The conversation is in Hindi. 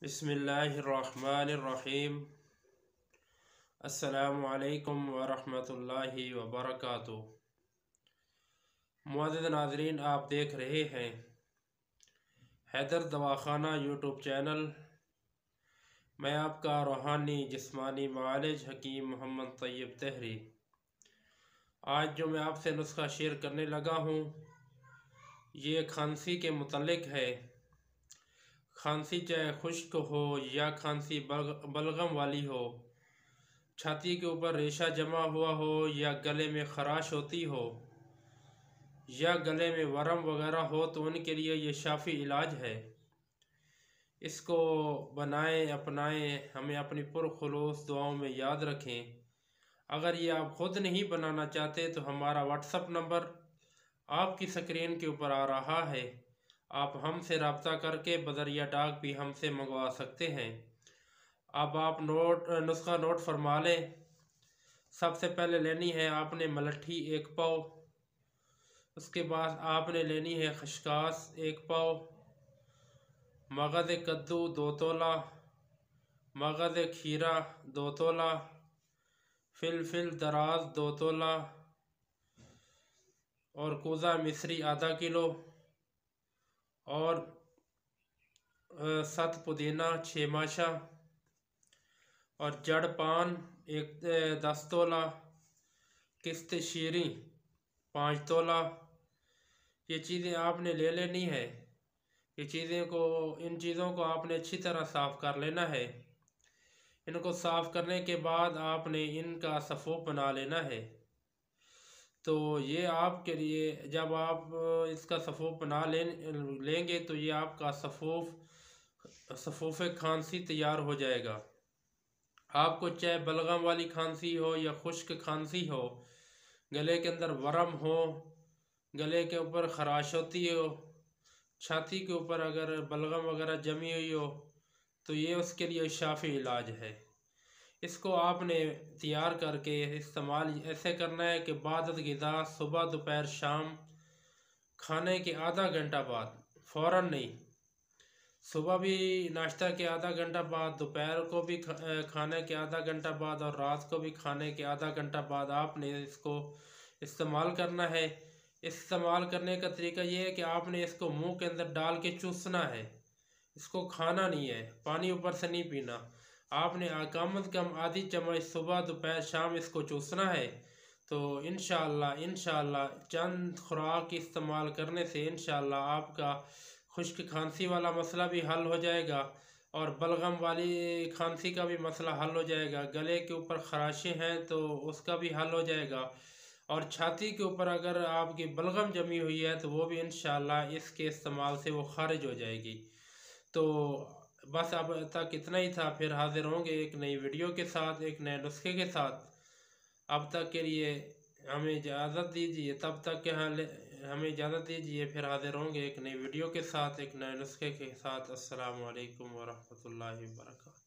बिस्मिल्लाहिर्रहमानिर्रहीम। अस्सलामु अलैकुम वरहमतुल्लाहि वबरकातुहू। मुअज़्ज़िज़ नाज़रीन, आप देख रहे हैं हैदर दवाखाना यूट्यूब चैनल। मैं आपका रूहानी जिस्मानी मालिज हकीम मोहम्मद तैयब तहरी। आज जो मैं आपसे नुस्खा शेयर करने लगा हूँ ये खांसी के मुतल्लिक है। खांसी चाहे खुश्क हो या खांसी बलगम वाली हो, छाती के ऊपर रेशा जमा हुआ हो या गले में खराश होती हो या गले में वरम वगैरह हो, तो उनके लिए ये शाफी इलाज है। इसको बनाएं, अपनाएं, हमें अपनी पुरखुलूस दुआओं में याद रखें। अगर ये आप ख़ुद नहीं बनाना चाहते तो हमारा व्हाट्सअप नंबर आपकी स्क्रीन के ऊपर आ रहा है। आप हमसे रब्ता करके बदरिया डाक भी हमसे मंगवा सकते हैं। अब आप नुस्खा नोट फरमा लें। सबसे पहले लेनी है आपने मलट्ठी 1 पाव। उसके बाद आपने लेनी है खशकास 1 पाव, मगज़ कद्दू 2 तोला, मगज़ खीरा 2 तोला, फिल दराज 2 तोला और कूज़ा मिस्री आधा किलो और सत पुदीना 6 माशा और जड़ पान 10 तोला, किस्त शीरी 5 तोला। ये चीज़ें आपने ले लेनी है। इन चीज़ों को आपने अच्छी तरह साफ़ कर लेना है। इनको साफ़ करने के बाद आपने इनका सफ़ूफ बना लेना है। तो ये आपके लिए, जब आप इसका सफ़ूफ बना लेंगे तो ये आपका सफ़ूफ़ खांसी तैयार हो जाएगा। आपको चाहे बलगम वाली खांसी हो या खुश्क खांसी हो, गले के अंदर वरम हो, गले के ऊपर खराश होती हो, छाती के ऊपर अगर बलगम वगैरह जमी हुई हो, तो ये उसके लिए शाफी इलाज है। इसको आपने तैयार करके इस्तेमाल ऐसे करना है कि बाद ग़िज़ा सुबह दोपहर शाम खाने के आधा घंटा बाद, फ़ौरन नहीं, सुबह भी नाश्ता के आधा घंटा बाद, दोपहर को भी खाने के आधा घंटा बाद और रात को भी खाने के आधा घंटा बाद आपने इसको इस्तेमाल करना है। इस्तेमाल करने का तरीका ये है कि आपने इसको मुंह के अंदर डाल के चूसना है। इसको खाना नहीं है, पानी ऊपर से नहीं पीना। आपने कम से कम आधी चम्मच सुबह दोपहर शाम इसको चूसना है। तो इंशाअल्लाह चंद खुराक इस्तेमाल करने से इंशाअल्लाह आपका खुश्क खांसी वाला मसला भी हल हो जाएगा और बलगम वाली खांसी का भी मसला हल हो जाएगा। गले के ऊपर खराशें हैं तो उसका भी हल हो जाएगा और छाती के ऊपर अगर आपकी बलगम जमी हुई है तो वो भी इंशाअल्लाह इसके इस्तेमाल से वो खारिज हो जाएगी। तो बस अब तक इतना ही था। फिर हाजिर होंगे एक नई वीडियो के साथ, एक नए नुस्खे के साथ। अब तक के लिए हमें इजाज़त दीजिए, तब तक के हमें इजाज़त दीजिए। फिर हाजिर होंगे एक नई वीडियो के साथ, एक नए नुस्खे के साथ। अस्सलामु अलैकुम वरहमतुल्लाहि वबरकातुहू।